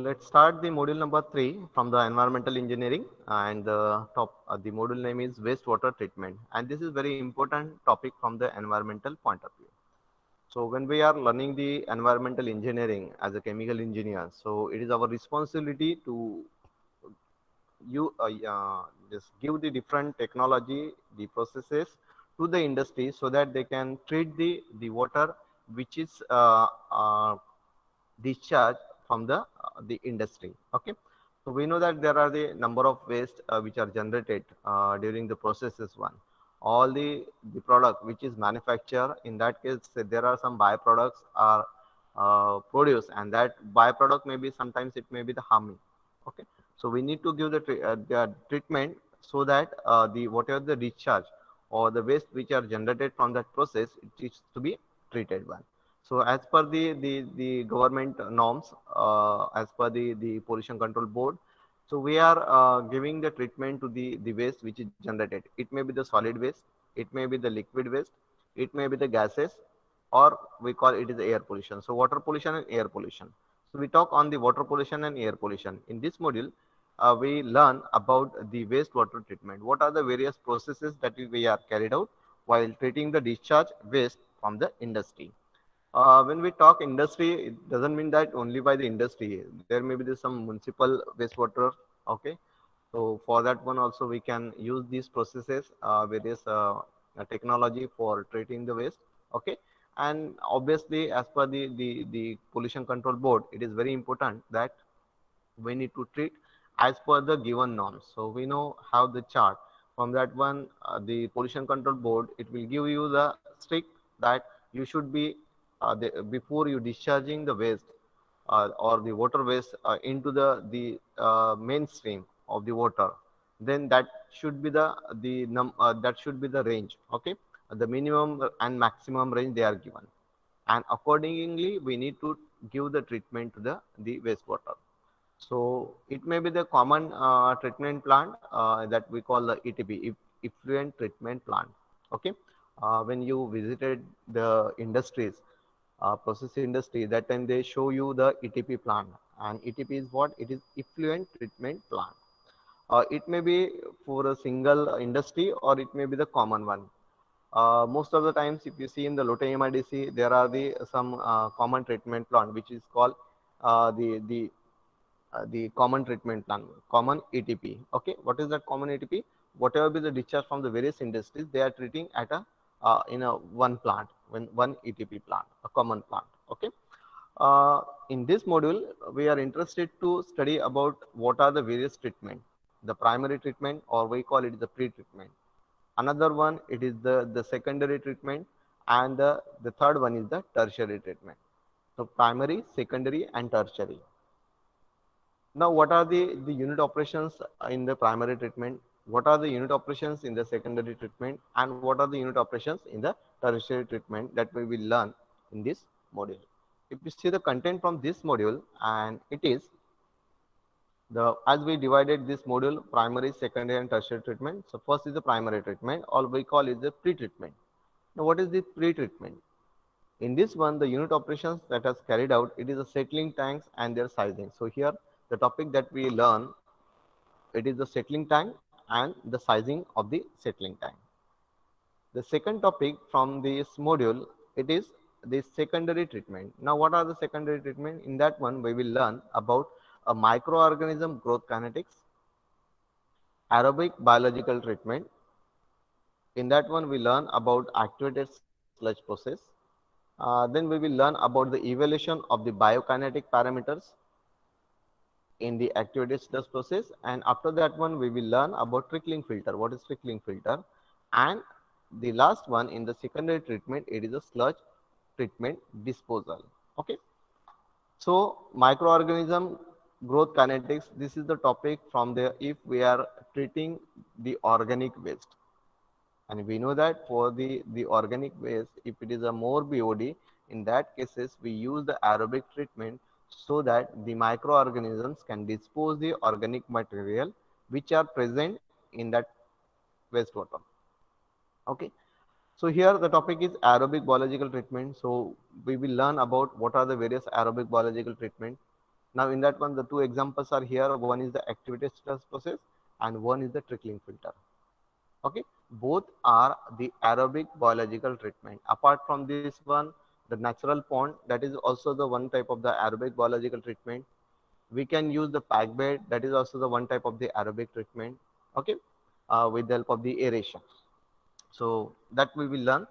let's start the module number 3 from the environmental engineering, and the module name is wastewater treatment, and this is very important topic from the environmental point of view. So when we are learning the environmental engineering as a chemical engineer, so it is our responsibility to you just give the different technology, the processes to the industry so that they can treat the water which is discharge from the industry. Okay, so we know that there are the number of waste which are generated during the processes one. All the product which is manufactured, in that case there are some byproducts are produced, and that byproduct may be, sometimes it may be the harming. Okay, so we need to give the treatment so that the whatever the discharge or the waste which are generated from that process, it is to be treated one. So as per the government norms, as per the pollution control board, so we are giving the treatment to the waste which is generated. It may be the solid waste, it may be the liquid waste, it may be the gases, or we call it is air pollution. So water pollution and air pollution. So we talk on the water pollution and air pollution. In this module, we learn about the wastewater treatment. What are the various processes that we are carried out while treating the discharge waste from the industry. When we talk industry, it doesn't mean that only by the industry. There may be some municipal wastewater. Okay, so for that one also we can use these processes, various technology for treating the waste. Okay, and obviously as per the pollution control board, it is very important that we need to treat as per the given norms. So we know how the chart from that one, the pollution control board, it will give you the strict that you should be before you discharging the waste or the water waste into the mainstream of the water, then that should be that should be the range. Okay, the minimum and maximum range they are given, and accordingly we need to give the treatment to the wastewater. So it may be the common treatment plant that we call the ETP, effluent treatment plant. Okay, when you visited the industries, process industry, that time they show you the ETP plant, and ETP is what? It is effluent treatment plant. It may be for a single industry or it may be the common one. Most of the times, if you see in the Lotte MIDC, there are some common treatment plant which is called the common treatment plant, common ETP. Okay, what is that common ETP? Whatever be the discharge from the various industries, they are treating at a in a one plant, when one ETP plant, a common plant. Okay. In this module, we are interested to study about what are the various treatment, the primary treatment, or we call it the pre-treatment. Another one, it is the secondary treatment, and the third one is the tertiary treatment. So primary, secondary, and tertiary. Now, what are the unit operations in the primary treatment? What are the unit operations in the secondary treatment? And what are the unit operations in the tertiary treatment that we will learn in this module? If you see the content from this module, and it is as we divided this module, primary, secondary, and tertiary treatment. So first is the primary treatment, or we call it the pre-treatment. Now, what is the pre-treatment? In this one, the unit operations that is carried out, it is the settling tanks and their sizing. So here, the topic that we learn, it is the settling tank and the sizing of the settling tank. The second topic from this module, it is the secondary treatment. Now, what are the secondary treatment? In that one, we will learn about a microorganism growth kinetics, aerobic biological treatment. In that one, we learn about activated sludge process. Then we will learn about the evaluation of the biokinetic parameters in the activated sludge process, and after that one we will learn about trickling filter. What is trickling filter? And the last one, in the secondary treatment, it is a sludge treatment disposal. Okay, so microorganism growth kinetics, this is the topic from there if we are treating the organic waste. And we know that for the organic waste, if it is a more BOD, in that cases we use the aerobic treatment so that the microorganisms can dispose the organic material which are present in that wastewater. Okay. So here the topic is aerobic biological treatment. So we will learn about what are the various aerobic biological treatment. Now in that one, the two examples are here. One is the activated stress process and one is the trickling filter. Okay, both are the aerobic biological treatment. Apart from this one, the natural pond, that is also the one type of the aerobic biological treatment. We can use the pack bed, that is also the one type of the aerobic treatment. Okay, with the help of the aeration. So that we will learn.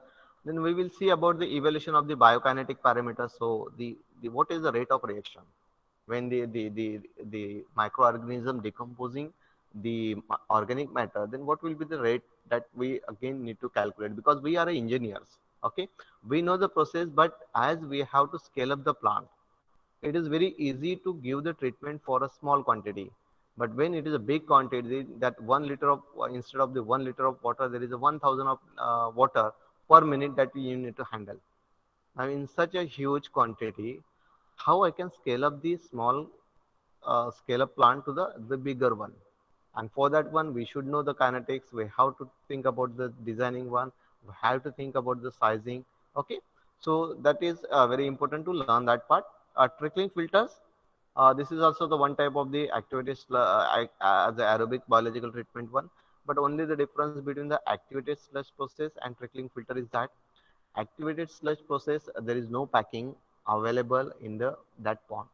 Then we will see about the evaluation of the biokinetic parameters. So the what is the rate of reaction when the microorganism decomposing the organic matter, then what will be the rate that we again need to calculate, because we are engineers. Okay, we know the process, but as we have to scale up the plant, it is very easy to give the treatment for a small quantity. But when it is a big quantity, that 1 liter of instead of the 1 liter of water, there is a 1000 of water per minute that you need to handle. Now in such a huge quantity, how I can scale up the small scale up plant to the bigger one? And for that one, we should know the kinetics. We have to think about the designing one. We have to think about the sizing. Okay, so that is very important to learn that part. Trickling filters. This is also the one type of the activated the aerobic biological treatment one. But only the difference between the activated sludge process and trickling filter is that activated sludge process, there is no packing available in the that pond.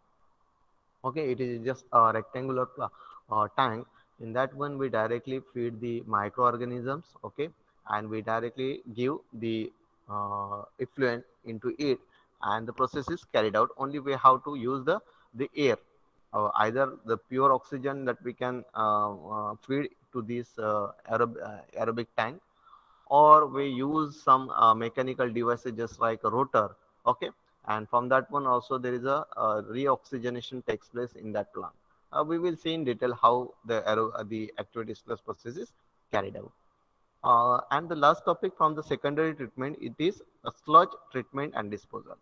Okay, it is just a rectangular tank. In that one, we directly feed the microorganisms. Okay, and we directly give the effluent into it, and the process is carried out. Only we have to use the air, either the pure oxygen that we can feed to this aerobic tank, or we use some mechanical devices just like a rotor. Okay, and from that one also there is a reoxygenation takes place in that plant. We will see in detail how the activity stress process is carried out. And the last topic from the secondary treatment, it is a sludge treatment and disposal.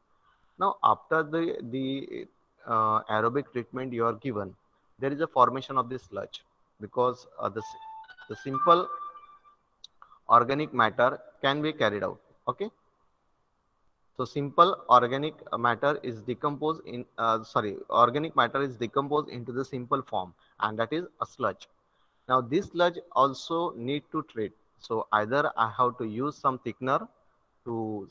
Now after the aerobic treatment you are given, there is a formation of the sludge, because the simple organic matter can be carried out. Okay, so simple organic matter is decomposed in organic matter is decomposed into the simple form, and that is a sludge. Now this sludge also need to treat. So either I have to use some thickener to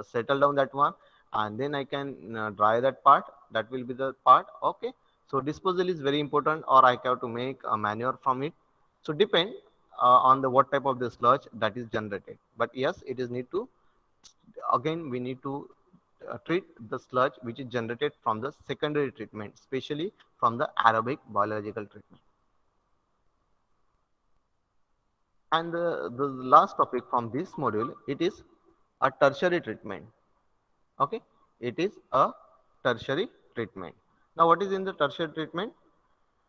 settle down that one, and then I can dry that part. That will be the part. Okay, so disposal is very important, or I have to make a manure from it. So depend on the what type of the sludge that is generated. But yes, it is need to, again we need to treat the sludge which is generated from the secondary treatment, especially from the aerobic biological treatment. And the last topic from this module, it is a tertiary treatment. Okay, it is a tertiary treatment. Now what is in the tertiary treatment?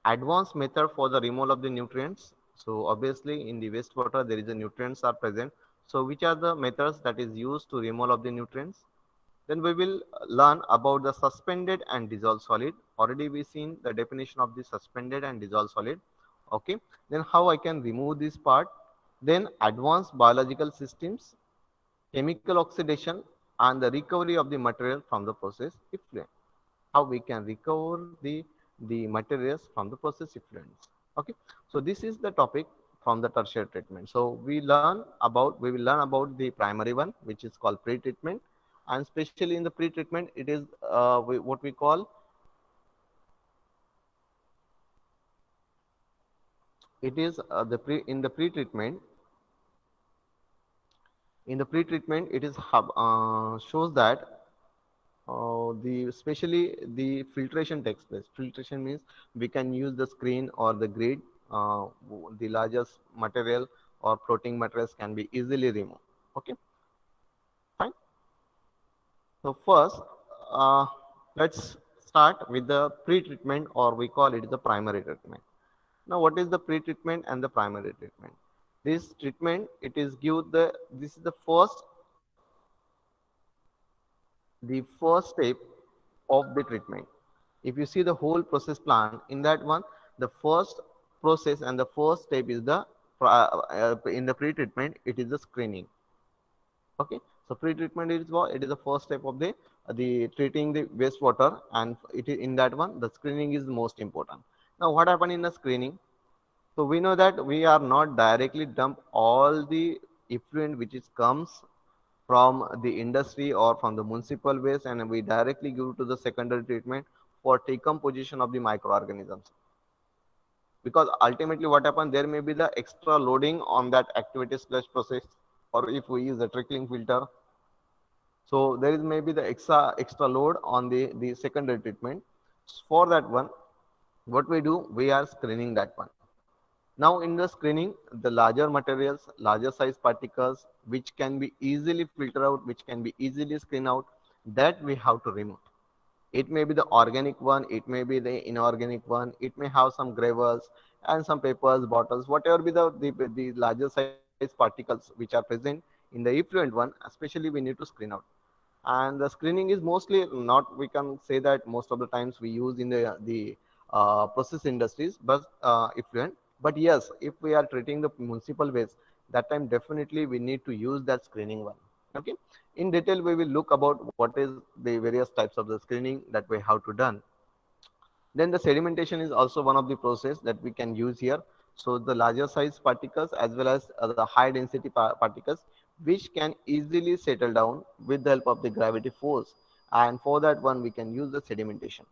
Advanced method for the removal of the nutrients. So obviously in the wastewater there is a nutrients are present. So which are the methods that is used to removal of the nutrients? Then we will learn about the suspended and dissolved solid. Already we seen the definition of the suspended and dissolved solid. Okay, then how I can remove this part. Then advanced biological systems, chemical oxidation, and the recovery of the material from the process effluent. How we can recover the materials from the process effluents. Okay, so this is the topic from the tertiary treatment. So we will learn about the primary one, which is called pre-treatment, and especially in the pre-treatment, it is what we call, it is the pre in the pre-treatment. In the pre-treatment, it is shows that the especially the filtration takes place. Filtration means we can use the screen or the grid. The largest material or floating materials can be easily removed. Okay, fine. So first, uh, let's start with the pre-treatment, or we call it the primary treatment. Now, what is the pre-treatment and the primary treatment? This treatment, it is give the, this is the first step of the treatment. If you see the whole process plan, in that one, the first process and the first step is the in the pre-treatment, it is the screening. Okay, so pre-treatment is what? It is the first step of the the treating the wastewater, and it is in that one the screening is most important. Now what happened in the screening? So we know that we are not directly dump all the effluent which is comes from the industry or from the municipal waste, and we directly give to the secondary treatment for decomposition of the microorganisms. Because ultimately what happens, there may be the extra loading on that activity slash process, or if we use a trickling filter, so there is maybe the extra load on the secondary treatment. For that one, what we do, we are screening that one. Now in the screening, the larger materials, larger size particles which can be easily filtered out, which can be easily screened out, that we have to remove. It may be the organic one, it may be the inorganic one, it may have some gravels and some papers, bottles, whatever be the larger size particles which are present in the effluent one, especially we need to screen out. And the screening is mostly not, we can say that most of the times we use in the process industries, but effluent. But yes, if we are treating the municipal waste, that time definitely we need to use that screening one. Okay, in detail we will look about what is the various types of the screening that we have to done. Then the sedimentation is also one of the process that we can use here. So the larger size particles as well as the high density particles which can easily settle down with the help of the gravity force, and for that one we can use the sedimentation.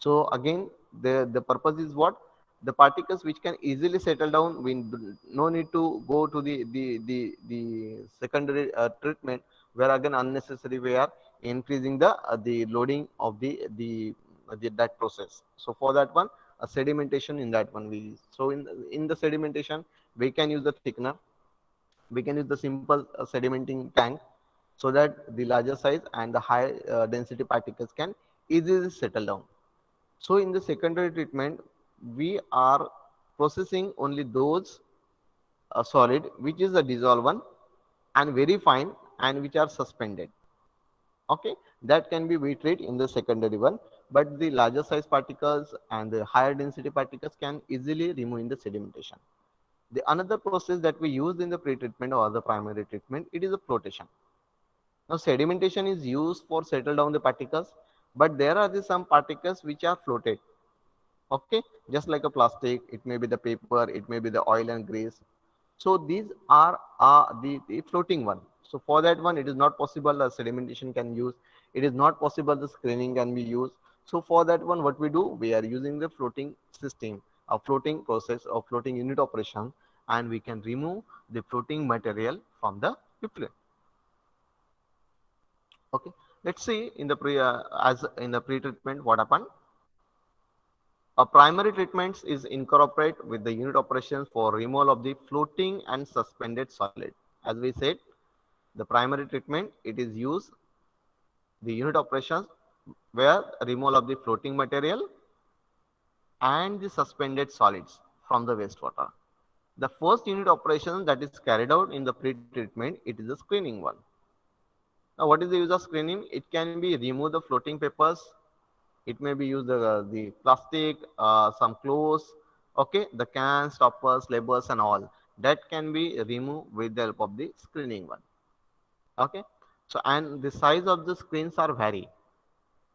So again, the purpose is what? The particles which can easily settle down, we no need to go to the secondary treatment, where again unnecessary we are increasing the loading of the that process. So for that one, a sedimentation in that one we use. So in the sedimentation, we can use the thickener, we can use the simple sedimenting tank, so that the larger size and the high density particles can easily settle down. So in the secondary treatment, we are processing only those solid which is a dissolved one and very fine and which are suspended. Okay, that can be we treat in the secondary one, but the larger size particles and the higher density particles can easily remove in the sedimentation. The another process that we use in the pre-treatment or the primary treatment, it is a flotation. Now sedimentation is used for settle down the particles, but there are some particles which are floated. Okay, just like a plastic, it may be the paper, it may be the oil and grease. So these are the floating one. So for that one, it is not possible the sedimentation can use. It is not possible the screening can be used. So for that one, what we do, we are using the floating system, a floating process or floating unit operation, and we can remove the floating material from the effluent. Okay, let's see in the as in the pre-treatment what happened. A primary treatment is incorporate with the unit operations for removal of the floating and suspended solid. As we said, the primary treatment, it is used the unit operations where removal of the floating material and the suspended solids from the wastewater. The first unit operation that is carried out in the pre-treatment, it is the screening one. Now, what is the use of screening? It can be remove the floating papers. It may be used the plastic, some clothes, okay, the cans, toppers, labels, and all that can be removed with the help of the screening one. Okay, so and the size of the screens are vary.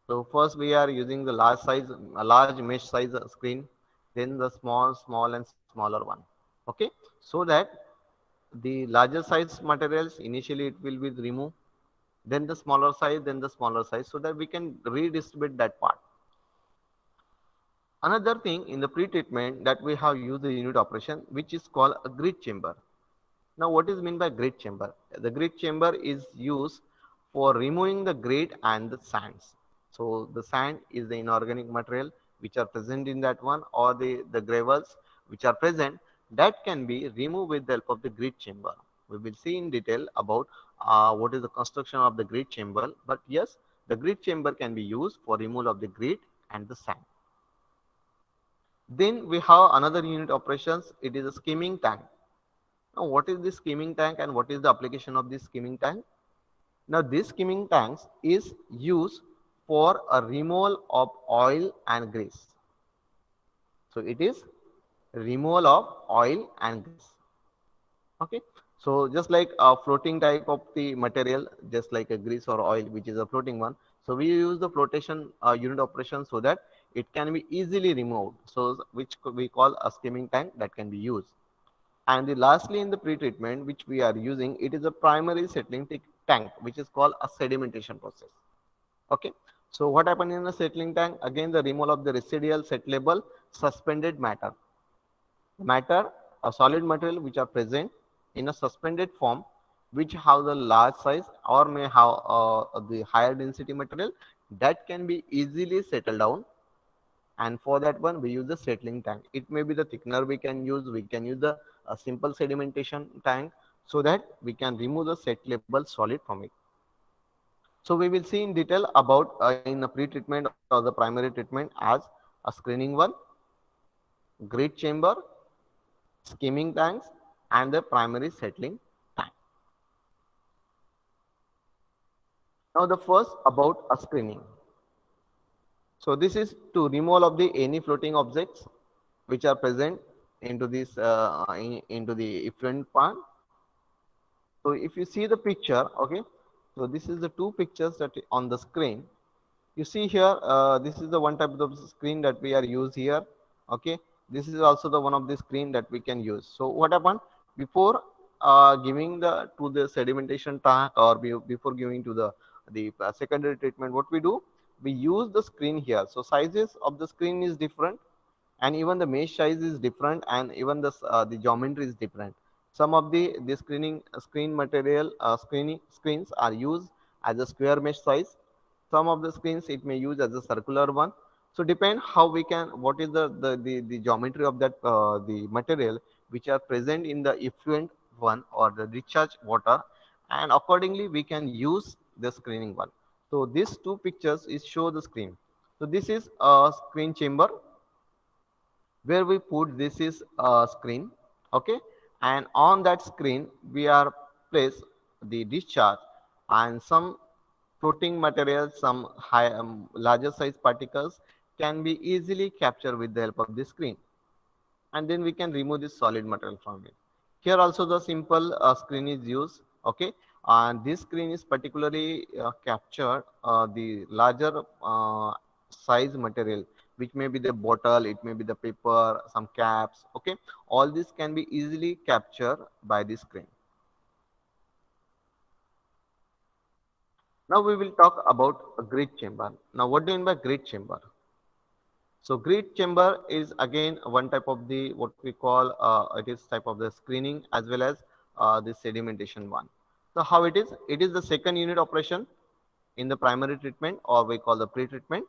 So first we are using the large size, a large mesh size screen, then the small and smaller one. Okay, so that the larger size materials initially it will be removed, then the smaller size, then the smaller size, so that we can redistribute that part. Another thing in the pre-treatment that we have used the unit operation, which is called a grit chamber. Now, what is meant by grit chamber? The grit chamber is used for removing the grit and the sands. So the sand is the inorganic material which are present in that one, or the gravels which are present, that can be removed with the help of the grit chamber. We will see in detail about what is the construction of the grit chamber, but yes, the grit chamber can be used for removal of the grit and the sand. Then we have another unit operations, it is a skimming tank. Now, what is this skimming tank and what is the application of this skimming tank? Now, this skimming tanks is used for a removal of oil and grease. So, it is removal of oil and grease. Okay. So, just like a floating type of the material, just like a grease or oil, which is a floating one. So we use the flotation unit operation so that it can be easily removed. So which we call a skimming tank that can be used. And the lastly in the pre-treatment which we are using, it is a primary settling tank which is called a sedimentation process. Okay. So what happened in the settling tank? Again, the removal of the residual settleable suspended matter. Matter, a solid material which are present in a suspended form, which have the large size or may have the higher density material that can be easily settled down. And for that one we use the settling tank. It may be the thickener we can use, we can use the simple sedimentation tank so that we can remove the settleable solid from it. So we will see in detail about in the pre-treatment or the primary treatment as a screening one, grit chamber, skimming tanks, and the primary settling tank. Now the first about a screening. So this is to remove of the any floating objects which are present into this into the effluent pan. So if you see the picture, okay, so this is the two pictures that on the screen. You see here, this is the one type of screen that we are use here. Okay, this is also the one of the screen that we can use. So what happened before giving the to the sedimentation tank or before giving to the secondary treatment, what we do, we use the screen here. So sizes of the screen is different, and even the mesh size is different, and even the geometry is different. Some of the screen material screens are used as a square mesh size. Some of the screens it may use as a circular one. So depend how we can, what is the geometry of that the material which are present in the effluent one or the discharge water, and accordingly we can use the screening one. So these two pictures is show the screen. So this is a screen chamber where we put this is a screen. Okay, and on that screen we are place the discharge and some floating materials, some high larger size particles can be easily captured with the help of the screen, and then we can remove this solid material from it. Here also the simple screen is used. Okay, and this screen is particularly captured the larger size material, which may be the bottle, it may be the paper, some caps. Okay, all this can be easily captured by the screen. Now we will talk about a grit chamber. Now what do you mean by grit chamber? So grit chamber is again one type of the what we call it is type of the screening as well as the sedimentation one. So how it is? It is the second unit operation in the primary treatment or we call the pre-treatment.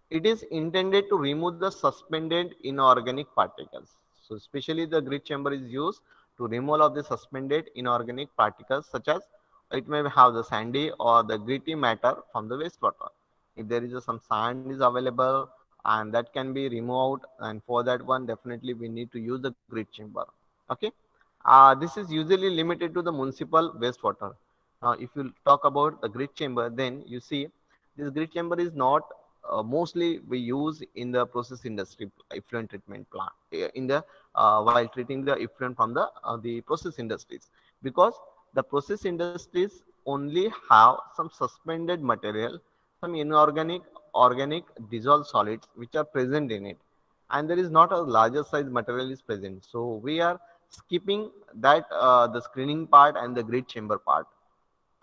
It is intended to remove the suspended inorganic particles. So especially the grit chamber is used to remove of the suspended inorganic particles such as it may have the sandy or the gritty matter from the wastewater. If there is some sand is available and that can be removed, and for that one definitely we need to use the grit chamber. Okay, this is usually limited to the municipal wastewater. Now if you talk about the grit chamber, then you see this grit chamber is not mostly we use in the process industry effluent treatment plant in the while treating the effluent from the process industries, because the process industries only have some suspended material, some inorganic organic dissolved solids which are present in it, and there is not a larger size material is present. So we are skipping that the screening part and the grit chamber part,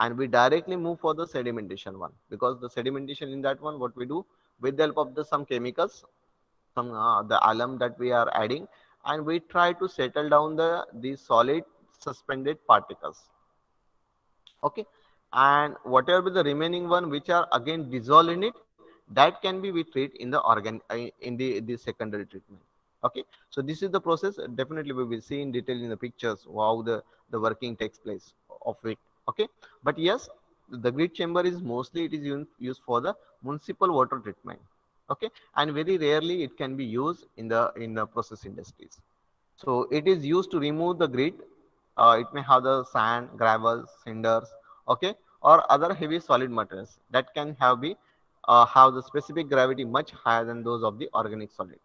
and we directly move for the sedimentation one, because the sedimentation in that one what we do with the help of the some chemicals, some the alum that we are adding, and we try to settle down the solid suspended particles. Okay, and whatever be the remaining one which are again dissolved in it, that can be we treat in the in the secondary treatment. Okay, so this is the process. Definitely we will see in detail in the pictures how the working takes place of it. Okay, but yes, the grit chamber is mostly it is used for the municipal water treatment. Okay, and very rarely it can be used in the process industries. So it is used to remove the grit. It may have the sand, gravel, cinders, okay, or other heavy solid materials that can have the specific gravity much higher than those of the organic solid.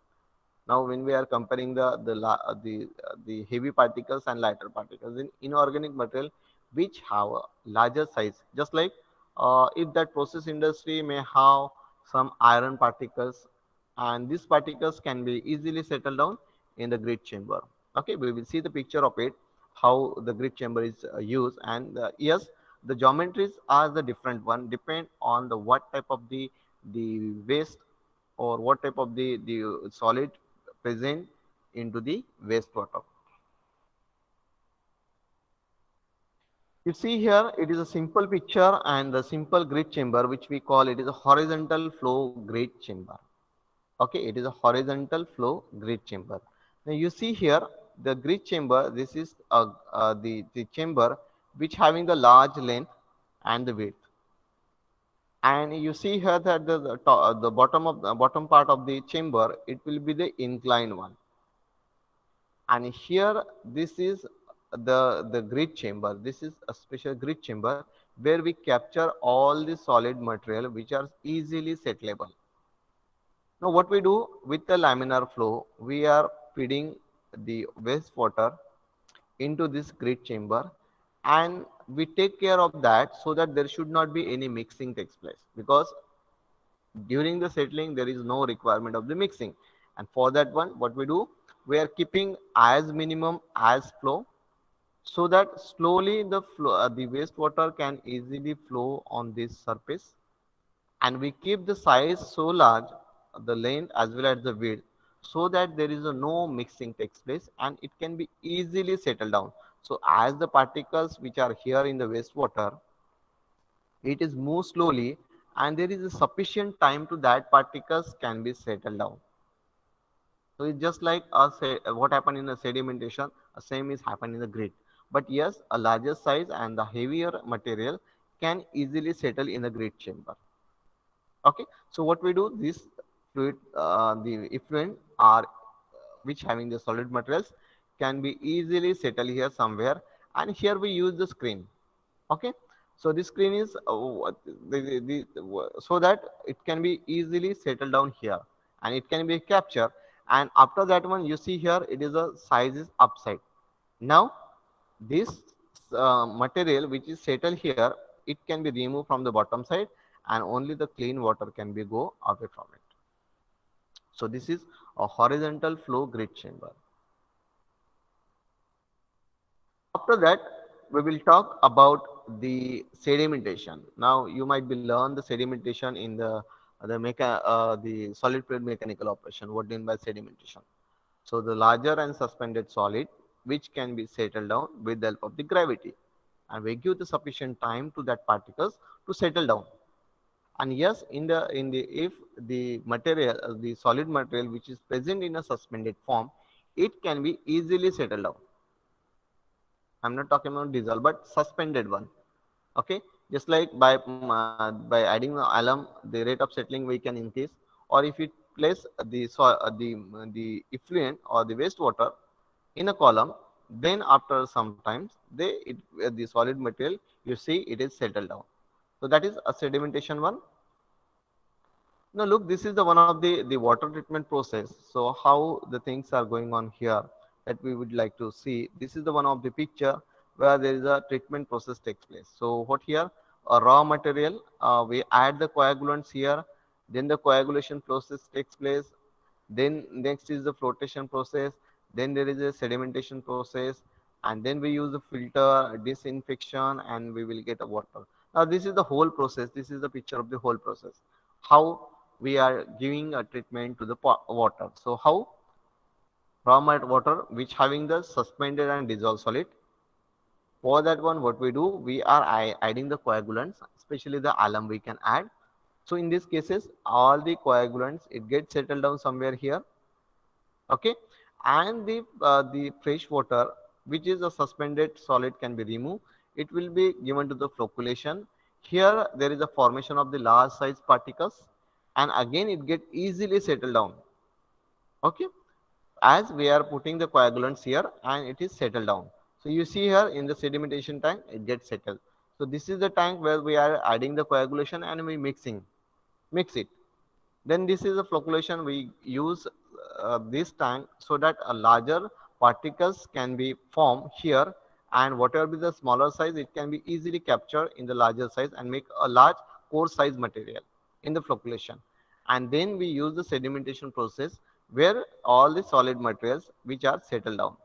Now, when we are comparing the heavy particles and lighter particles in inorganic material which have a larger size, just like if that process industry may have some iron particles, and these particles can be easily settled down in the grid chamber. Okay, we will see the picture of it, how the grid chamber is used, and yes, the geometries are the different one, depend on the what type of the waste or what type of the solid present into the wastewater. You see here, it is a simple picture and the simple grid chamber, which we call it is a horizontal flow grid chamber. Okay, it is a horizontal flow grid chamber. Now you see here the grid chamber. This is the chamber which having the large length and the width. And you see here that the bottom of the bottom part of the chamber, it will be the inclined one. And here this is the grid chamber. This is a special grid chamber where we capture all the solid material which are easily settleable. Now what we do with the laminar flow, we are feeding the wastewater into this grid chamber, and we take care of that so that there should not be any mixing takes place, because during the settling there is no requirement of the mixing. And for that one, what we do, we are keeping as minimum as flow, so that slowly the wastewater can easily flow on this surface, and we keep the size so large, the length as well as the width, so that there is no mixing takes place and it can be easily settled down. So as the particles which are here in the wastewater, it is move slowly, and there is a sufficient time to that particles can be settled down. So it's just like what happened in the sedimentation, same is happened in the grid. But yes, a larger size and the heavier material can easily settle in the grid chamber. Okay, so what we do, this fluid, the effluent are which having the solid materials can be easily settle here somewhere, and here we use the screen. Okay, so this screen is so that it can be easily settled down here, and it can be captured. And after that one, you see here it is a size is upside. Now this material which is settled here, it can be removed from the bottom side, and only the clean water can be go away from it. So this is a horizontal flow grid chamber. After that, we will talk about the sedimentation. Now, you might be learn the sedimentation in the solid fluid mechanical operation. What do you mean by sedimentation? So, the larger and suspended solid which can be settled down with the help of the gravity, and we give the sufficient time to that particles to settle down. And yes, in the if the material, the solid material which is present in a suspended form, it can be easily settled down. I'm not talking about dissolved, but suspended one. Okay, just like by adding the alum, the rate of settling we can increase, or if you place the effluent or the wastewater in a column, then after some times the solid material, you see it is settled down. So that is a sedimentation one. Now look, this is the one of the water treatment process. So how the things are going on here that we would like to see. This is the one of the picture where there is a treatment process takes place. So what here, a raw material, we add the coagulants here, then the coagulation process takes place, then next is the flotation process, then there is a sedimentation process, and then we use the filter, disinfection, and we will get a water. Now this is the whole process. This is the picture of the whole process. How we are giving a treatment to the water. So how raw water which having the suspended and dissolved solid. For that one, what we do, we are adding the coagulants, especially the alum we can add. So in these cases, all the coagulants, it gets settled down somewhere here. Okay, and the fresh water which is a suspended solid can be removed. It will be given to the flocculation. Here there is a formation of the large size particles, and again it get easily settled down. Okay, as we are putting the coagulants here and it is settled down. So you see here in the sedimentation tank, it gets settled. So this is the tank where we are adding the coagulation and we mix it. Then this is the flocculation. We use this tank so that a larger particles can be formed here, and whatever be the smaller size, it can be easily captured in the larger size and make a large core size material in the flocculation. And then we use the sedimentation process where all the solid materials which are settled down,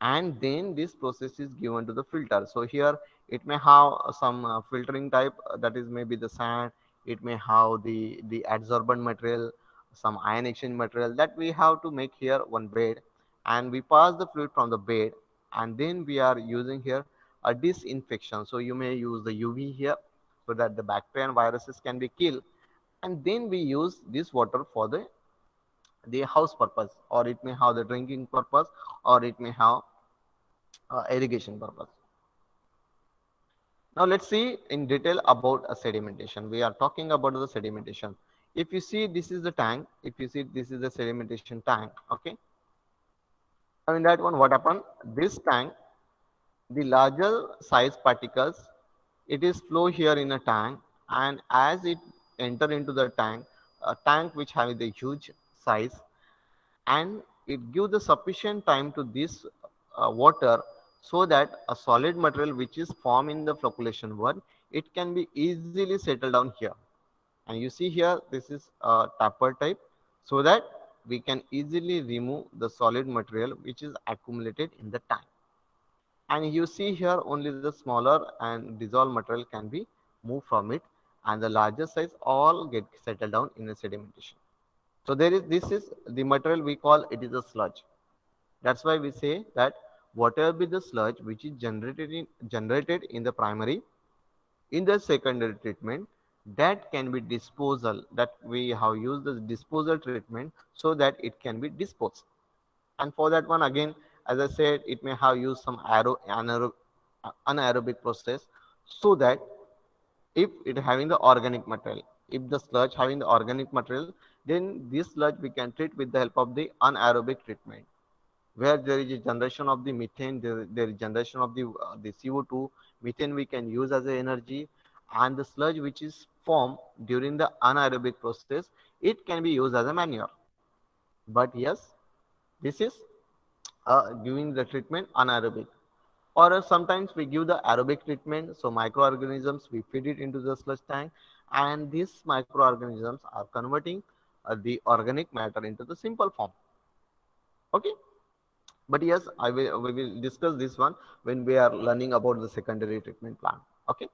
and then this process is given to the filter. So here it may have some filtering type, that is maybe the sand, it may have the adsorbent material, some ion exchange material, that we have to make here one bed, and we pass the fluid from the bed, and then we are using here a disinfection. So you may use the UV here so that the bacteria and viruses can be killed, and then we use this water for the house purpose, or it may have the drinking purpose, or it may have irrigation purpose. Now let's see in detail about a sedimentation. We are talking about the sedimentation. If you see, this is the tank. If you see, this is the sedimentation tank. Okay. Now in that one, what happened? This tank, the larger size particles, it is flow here in a tank, and as it enter into the tank, a tank which has the huge size, and it gives the sufficient time to this water, so that a solid material which is formed in the flocculation one, it can be easily settled down here. And you see here, this is a tapper type, so that we can easily remove the solid material which is accumulated in the tank. And you see here, only the smaller and dissolved material can be moved from it, and the larger size all get settled down in the sedimentation. So there is, this is the material we call it is a sludge. That's why we say that whatever be the sludge which is generated in the primary, in the secondary treatment, that can be disposal, that we have used the disposal treatment so that it can be disposed. And for that one, again, as I said, it may have used some anaerobic process, so that if it having the organic material, if the sludge having the organic material, then this sludge we can treat with the help of the anaerobic treatment, where there is a generation of the methane, there is generation of the CO2. Methane we can use as a energy, and the sludge which is formed during the anaerobic process, it can be used as a manure. But yes, this is giving the treatment anaerobic. Or sometimes we give the aerobic treatment, so microorganisms we feed it into the sludge tank, and these microorganisms are converting the organic matter into the simple form. Okay. But yes, we will discuss this one when we are learning about the secondary treatment plant. Okay.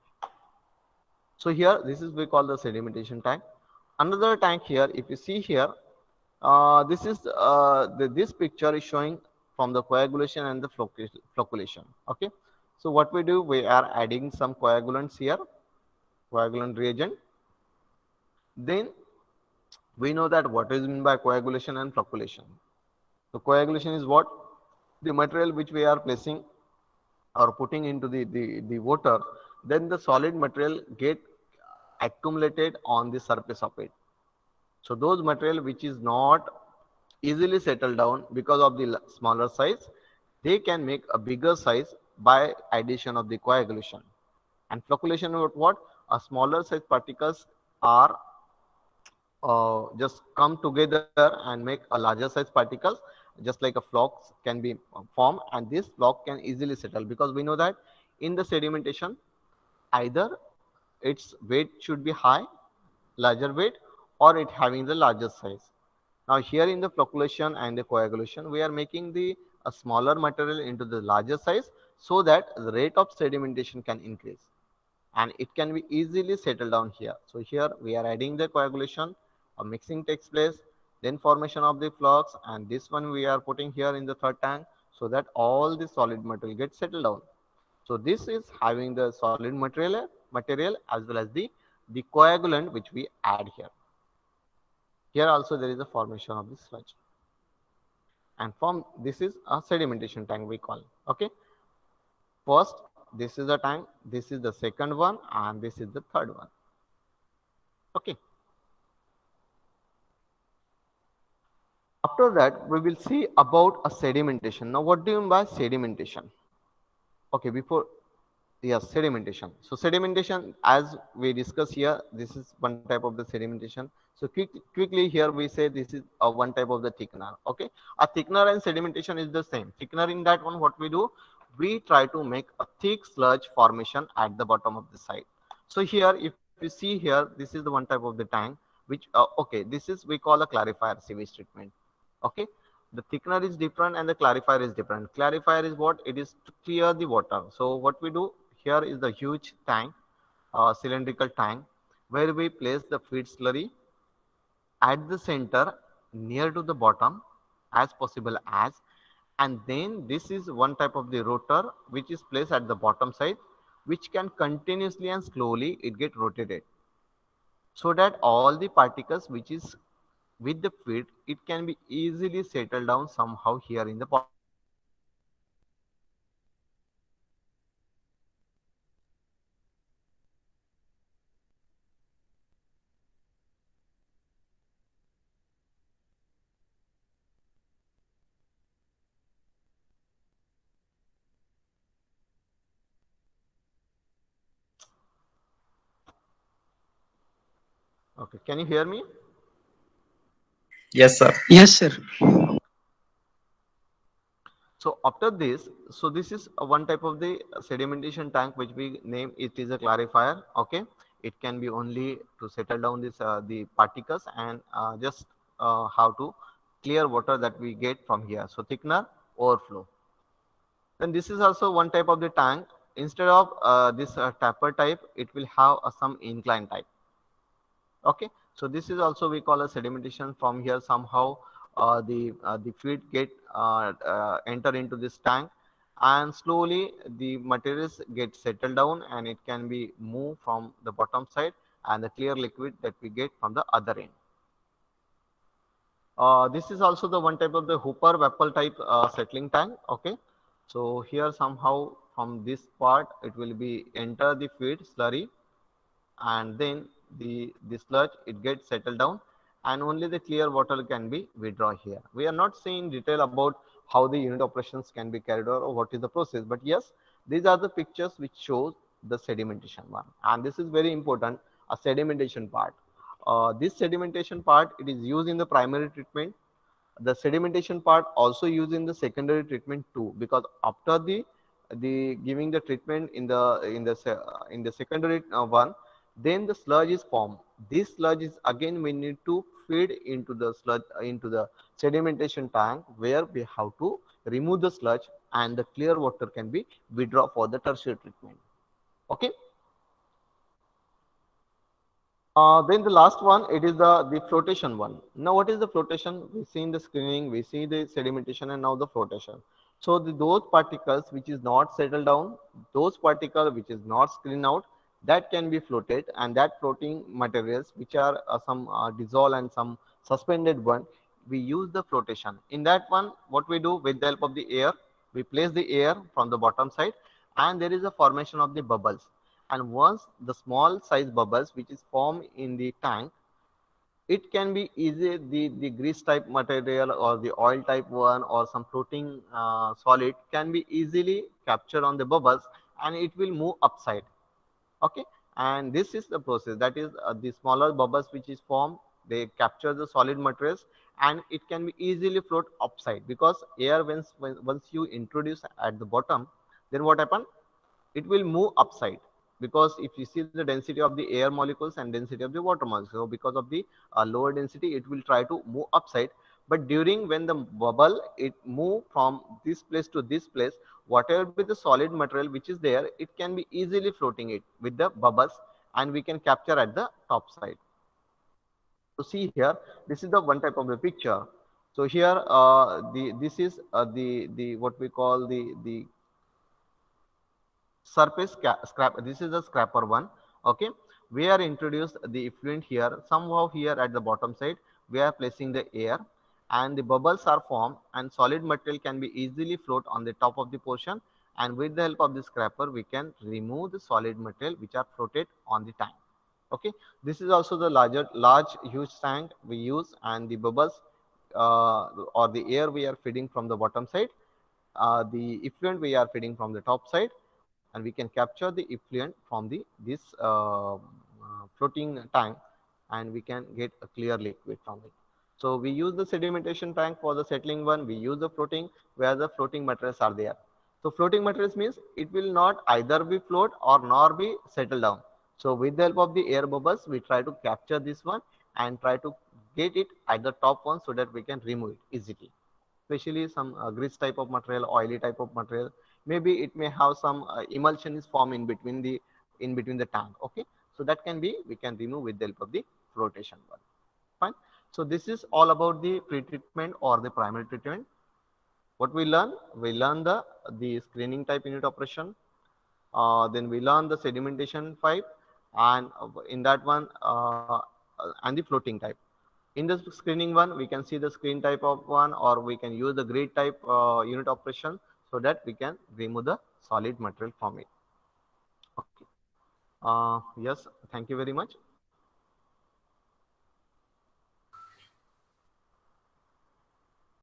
So here, this is we call the sedimentation tank. Another tank here, if you see here, this is this picture is showing from the coagulation and the flocculation. Okay. So what we do, we are adding some coagulants here, coagulant reagent. Then we know that what is meant by coagulation and flocculation. So coagulation is what? The material which we are placing or putting into the water, then the solid material get accumulated on the surface of it. So those material which is not easily settled down because of the smaller size, they can make a bigger size by addition of the coagulation. And flocculation, what? A smaller size particles are just come together and make a larger size particles, just like a flocks can be formed, and this flock can easily settle, because we know that in the sedimentation, either its weight should be high, larger weight, or it having the larger size. Now here in the flocculation and the coagulation, we are making the a smaller material into the larger size, so that the rate of sedimentation can increase, and it can be easily settled down here. So here we are adding the coagulation, a mixing takes place, then formation of the flocks, and this one we are putting here in the third tank, so that all the solid material gets settled down. So this is having the solid material as well as the coagulant which we add here. Here also there is a formation of the sludge, and from this is a sedimentation tank we call. Okay. First, this is the tank, this is the second one, and this is the third one. Okay. After that, we will see about a sedimentation. Now, what do you mean by sedimentation? Okay, before, yes, sedimentation. So sedimentation, as we discuss here, this is one type of the sedimentation. So quickly here we say this is one type of the thickener. Okay, a thickener and sedimentation is the same. Thickener, in that one, what we do, we try to make a thick sludge formation at the bottom of the site. So here, if you see here, this is the one type of the tank, which, okay, this is, we call a clarifier sewage treatment. Okay. The thickener is different and the clarifier is different. Clarifier is what? It is to clear the water. So what we do here is the huge tank, cylindrical tank, where we place the feed slurry at the center near to the bottom as possible as, and then this is one type of the rotor which is placed at the bottom side, which can continuously and slowly it get rotated, so that all the particles which is with the feed, it can be easily settled down somehow here in the bottom. Okay, can you hear me? Yes, sir. Yes, sir. Okay. So after this, so this is one type of the sedimentation tank which we name it is a clarifier. Okay, it can be only to settle down this the particles and just how to clear water that we get from here. So thickener overflow. Then this is also one type of the tank. Instead of this tapper type, it will have some incline type. Okay, so this is also we call a sedimentation. From here somehow the fluid get enter into this tank, and slowly the materials get settled down and it can be moved from the bottom side and the clear liquid that we get from the other end. This is also the one type of the Hooper Whipple type settling tank. Okay, so here somehow from this part it will be enter the feed slurry, and then the sludge it gets settled down, and only the clear water can be withdrawn here. We are not saying detail about how the unit operations can be carried out or what is the process, but yes, these are the pictures which shows the sedimentation one, and this is very important, a sedimentation part. This sedimentation part it is used in the primary treatment. The sedimentation part also used in the secondary treatment too, because after the giving the treatment in the secondary one, then the sludge is formed. This sludge is again we need to feed into the sludge into the sedimentation tank, where we have to remove the sludge and the clear water can be withdrawn for the tertiary treatment. Okay. Then the last one, it is the flotation one. Now, what is the flotation? We see in the screening, we see the sedimentation and now the flotation. So those particles which is not settled down, those particles which is not screened out, that can be floated, and that floating materials which are some dissolved and some suspended one, we use the flotation. In that one, what we do with the help of the air, we place the air from the bottom side, and there is a formation of the bubbles, and once the small size bubbles which is formed in the tank, it can be easy the grease type material or the oil type one or some floating solid can be easily captured on the bubbles, and it will move upside. Okay, and this is the process, that is the smaller bubbles which is formed, they capture the solid materials and it can be easily float upside, because air once you introduce at the bottom, then what happen, it will move upside, because if you see the density of the air molecules and density of the water molecules, so because of the lower density it will try to move upside. But during when the bubble it move from this place to this place, whatever be the solid material which is there, it can be easily floating it with the bubbles, and we can capture at the top side. So see here, this is the one type of the picture. So here the this is the what we call the surface scrap. This is the scraper one. Okay, we are introduced the effluent here, somehow here at the bottom side we are placing the air, and the bubbles are formed and solid material can be easily float on the top of the portion, and with the help of the scraper we can remove the solid material which are floated on the tank. Okay, this is also the large huge tank we use, and the bubbles or the air we are feeding from the bottom side, the effluent we are feeding from the top side, and we can capture the effluent from the this floating tank, and we can get a clear liquid from it. So we use the sedimentation tank for the settling one, we use the floating where the floating materials are there. So floating materials means it will not either be float or nor be settle down. So with the help of the air bubbles, we try to capture this one and try to get it at the top one so that we can remove it easily. Especially some grease type of material, oily type of material. Maybe it may have some emulsion is formed in between the tank. Okay, so that can be we can remove with the help of the flotation one. Fine. So this is all about the pre-treatment or the primary treatment. What we learn? We learn the screening type unit operation. Then we learn the sedimentation pipe, and in that one and the floating type. In the screening one, we can see the screen type of one, or we can use the grid type unit operation so that we can remove the solid material from it. Okay. Yes, thank you very much.